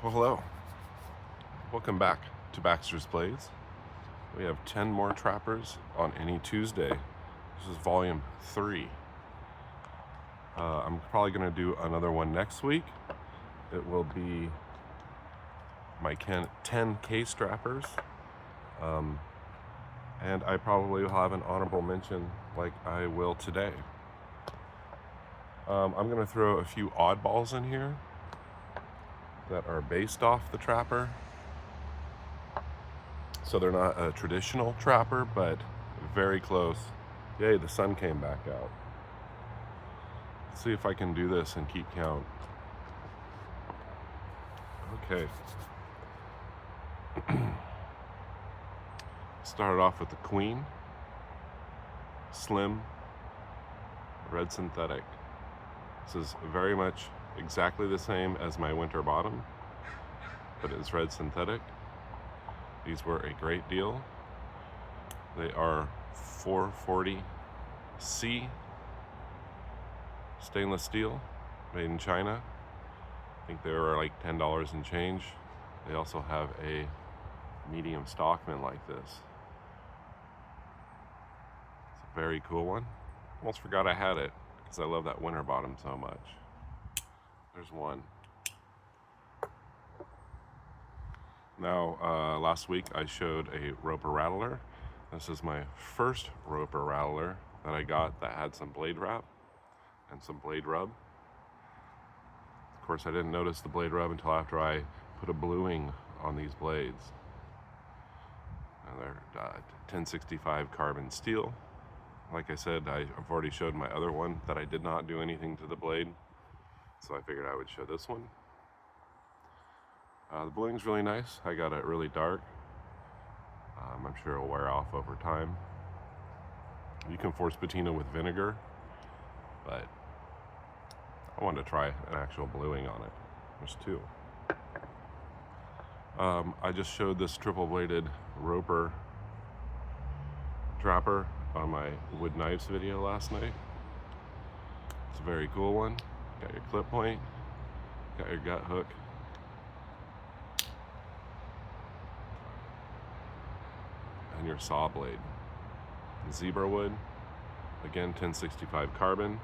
Well, hello. Welcome back to Baxter's Blades. We have 10 more trappers on any Tuesday. This is volume 3. I'm probably going to do another one next week. It will be my 10 case trappers. And I probably will have an honorable mention like I will today. I'm going to throw a few oddballs in here that are based off the trapper. So they're not a traditional trapper, but very close. Yay, the sun came back out. Let's see if I can do this and keep count. Okay. Started off with the Queen, Slim, red synthetic. This is very much exactly the same as my winter bottom, but it's red synthetic. These were a great deal. They are 440C stainless steel, made in China. I think they were like $10 and change. They also have a medium Stockman like this. It's a very cool one. Almost forgot I had it because I love that winter bottom so much. There's one. Now, last week I showed a roper rattler. This is my first roper rattler that I got that had some blade wrap and some blade rub. Of course, I didn't notice the blade rub until after I put a bluing on these blades. And they're 1065 carbon steel. Like I said, I've already showed my other one that I did not do anything to the blade, so I figured I would show this one. The bluing's really nice. I got it really dark. I'm sure it'll wear off over time. You can force patina with vinegar, but I wanted to try an actual bluing on it. There's two. I just showed this triple bladed roper trapper on my wood knives video last night. It's a very cool one. Got your clip point, got your gut hook, and your saw blade. Zebra wood, again 1065 carbon.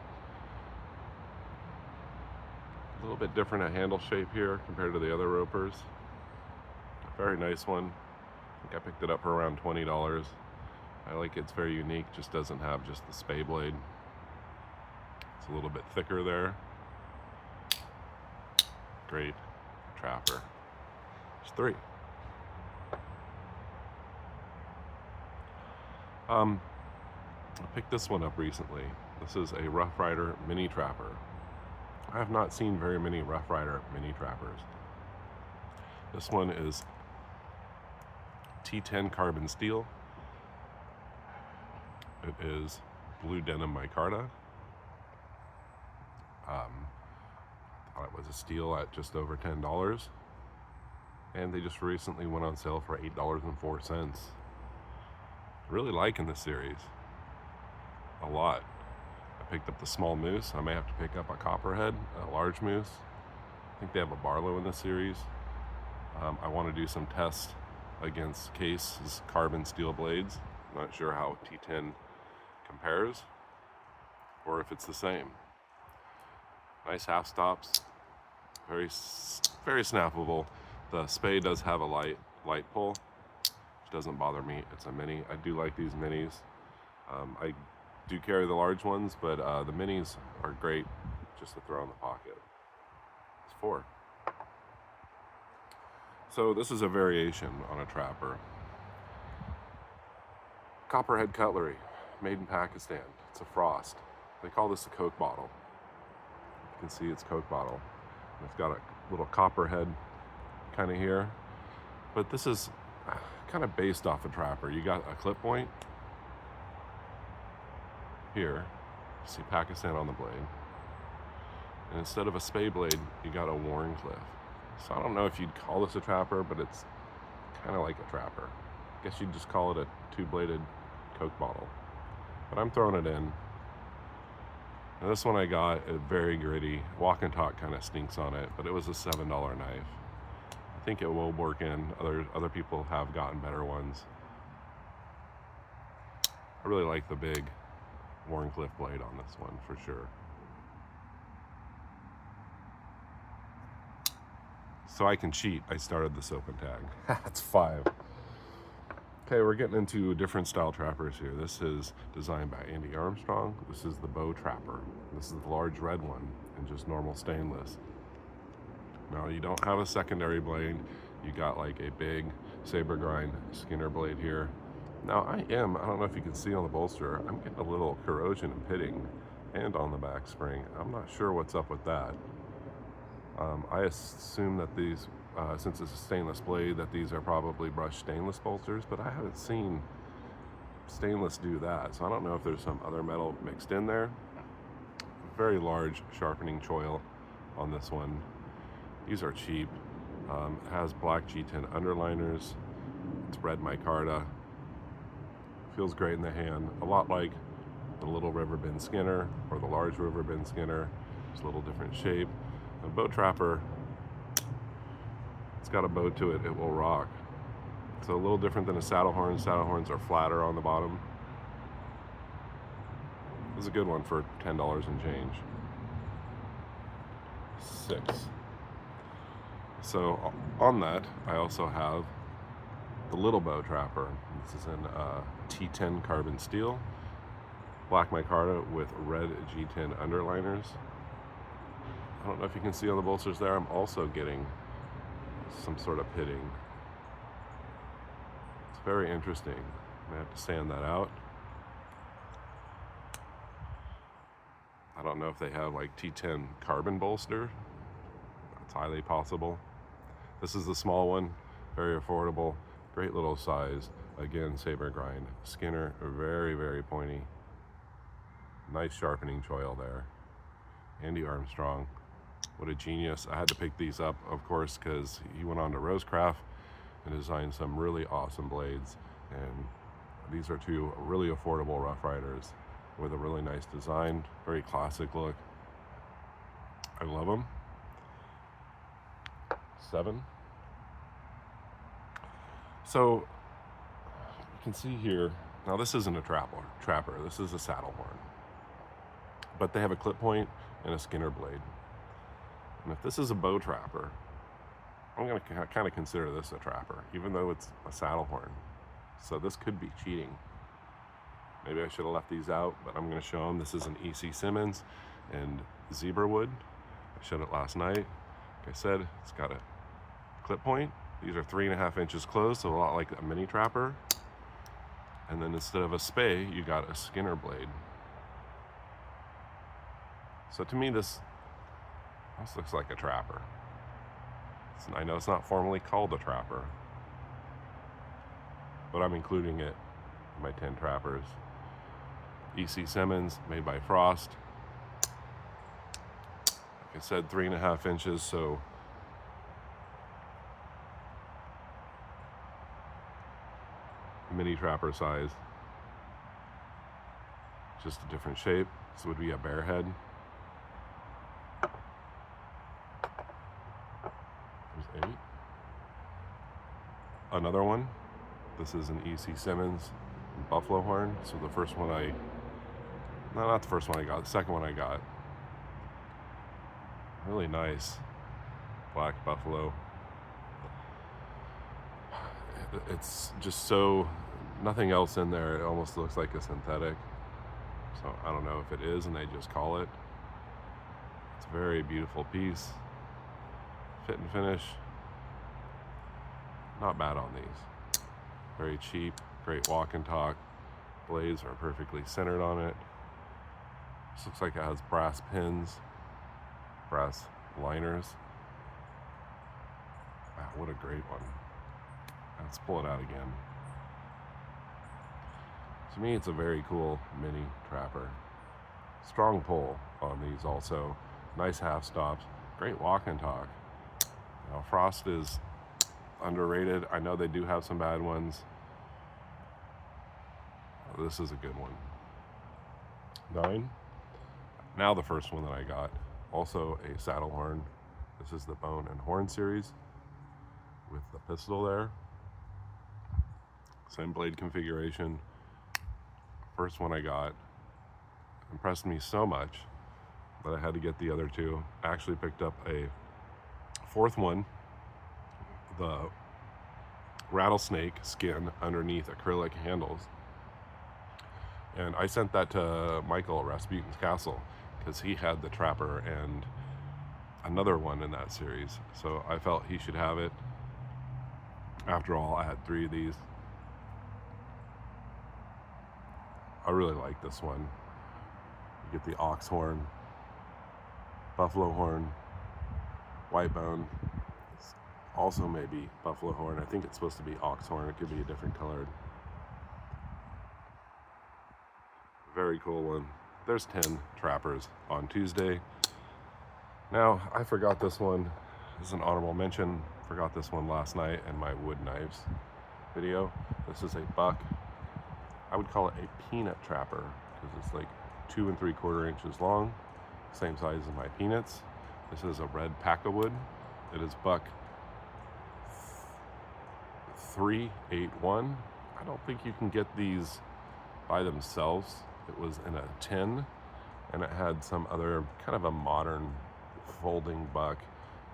A little bit different at handle shape here compared to the other ropers. Very nice one. I think I picked it up for around $20. I like it. It's very unique, just doesn't have just the spay blade. It's a little bit thicker there. Great trapper. There's 3. I picked this one up recently. This is a Rough Rider mini trapper. I have not seen very many Rough Rider mini trappers. This one is T10 carbon steel. It is blue denim micarta. Thought it was a steal at just over $10. And they just recently went on sale for $8.04. Really liking this series a lot. I picked up the small moose. I may have to pick up a copperhead, a large moose. I think they have a Barlow in this series. I want to do some tests against Case's carbon steel blades. I'm not sure how T10 compares or if it's the same. Nice half stops, very snappable. The spay does have a light pull, which doesn't bother me. It's a mini. I do like these minis. I do carry the large ones, but the minis are great just to throw in the pocket. It's 4. So this is a variation on a trapper. Copperhead cutlery, made in Pakistan. It's a frost. They call this a Coke bottle. You can see it's Coke bottle. It's got a little copperhead kind of here. But this is kind of based off a trapper. You got a clip point here. You see Pakistan on the blade. And instead of a spay blade, you got a Warncliffe. So I don't know if you'd call this a trapper, but it's kind of like a trapper. I guess you'd just call it a 2-bladed Coke bottle. But I'm throwing it in. Now this one I got, very gritty. Walk and Talk kind of stinks on it, but it was a $7 knife. think it will work in. Other people have gotten better ones. I really like the big Wharncliffe blade on this one for sure. So I can cheat. I started this open tag. That's 5. Okay, we're getting into different style trappers here. This is designed by Andy Armstrong. This is the Bow Trapper. This is the large red one and just normal stainless. Now you don't have a secondary blade. You got like a big saber grind Skinner blade here. Now I don't know if you can see on the bolster, I'm getting a little corrosion and pitting and on the back spring. I'm not sure what's up with that. I assume that these, since it's a stainless blade, that these are probably brushed stainless bolsters, but I haven't seen stainless do that. So I don't know if there's some other metal mixed in there. Very large sharpening choil on this one. These are cheap. It has black G10 underliners. It's red micarta. Feels great in the hand. A lot like the little river bend Skinner or the large river bend Skinner. It's a little different shape. A Bow Trapper, it's got a bow to it, it will rock. So a little different than a saddle horn. Saddle horns are flatter on the bottom. This is a good one for $10 and change. 6. So on that, I also have the little Bow Trapper. This is in T10 carbon steel, black micarta with red G10 underliners. I don't know if you can see on the bolsters there, I'm also getting some sort of pitting. It's very interesting. I have to sand that out. I don't know if they have like T10 carbon bolster. It's highly possible. This is the small one, very affordable, great little size. Again, saber grind. Skinner, very, very pointy. Nice sharpening choil there. Andy Armstrong. What a genius. I had to pick these up, of course, because he went on to Rosecraft and designed some really awesome blades. And these are 2 really affordable Rough Riders with a really nice design, very classic look. I love them. 7. So you can see here, now this isn't a trapper, this is a saddle horn. But they have a clip point and a Skinner blade. And if this is a Bow Trapper, I'm going to kind of consider this a trapper, even though it's a saddle horn. So this could be cheating. Maybe I should have left these out, but I'm going to show them. This is an E.C. Simmons and zebra wood. I showed it last night. Like I said, it's got a clip point. These are 3.5 inches closed, so a lot like a mini trapper. And then instead of a spay, you got a Skinner blade. So to me, this looks like a trapper. I know it's not formally called a trapper, but I'm including it in my 10 trappers. E.C. Simmons, made by Frost. Like I said, 3.5 inches, so mini trapper size. Just a different shape. This would be a bear head. There's 8. Another one. This is an E.C. Simmons buffalo horn. So the first one not the first one I got, the second one I got. Really nice black buffalo. It's just so, nothing else in there. It almost looks like a synthetic. So I don't know if it is and they just call it. It's a very beautiful piece. Fit and finish. Not bad on these. Very cheap, great walk and talk. Blades are perfectly centered on it. This looks like it has brass pins, brass liners. Wow, what a great one. Let's pull it out again. To me, it's a very cool mini trapper. Strong pull on these also. Nice half stops. Great walk and talk. Now, Frost is underrated. I know they do have some bad ones. This is a good one. 9. Now the first one that I got, also a saddle horn. This is the Bone and Horn series. with the pistol there. Same blade configuration. First one I got impressed me so much that I had to get the other two. I actually picked up a fourth one, the rattlesnake skin underneath acrylic handles. And I sent that to Michael at Rasputin's Castle because he had the Trapper and another one in that series. So I felt he should have it. After all, I had 3 of these. I really like this one. You get the ox horn, buffalo horn, white bone. It's also maybe buffalo horn. I think it's supposed to be ox horn. It could be a different colored. Very cool one. There's 10 trappers on Tuesday. Now, I forgot this one. This is an honorable mention. Forgot this one last night in my wood knives video. This is a buck. I would call it a peanut trapper because it's like 2 3/4 inches long, same size as my peanuts. This is a red Packawood. It is buck 381. I don't think you can get these by themselves. It was in a tin, and it had some other kind of a modern folding buck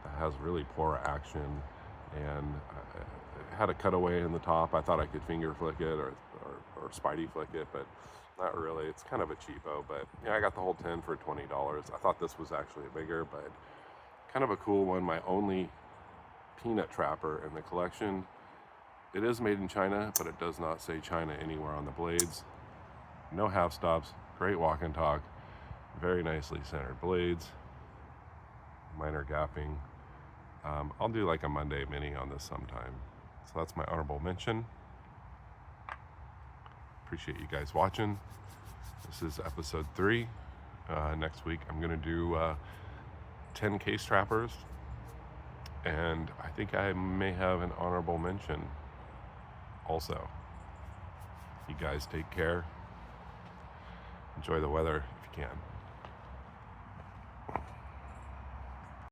that has really poor action, and it had a cutaway in the top. I thought I could finger flick it or Spidey flick it, but not really. It's kind of a cheapo, but yeah, I got the whole 10 for $20. I thought this was actually bigger, but kind of a cool one. My only peanut trapper in the collection. It is made in China, but it does not say China anywhere on the blades. No half stops, great walk and talk, very nicely centered blades, minor gapping. I'll do like a Monday mini on this sometime. So that's my honorable mention. Appreciate you guys watching. This is episode 3. Next week I'm gonna do 10 case trappers, and I think I may have an honorable mention also. You guys take care. Enjoy the weather if you can.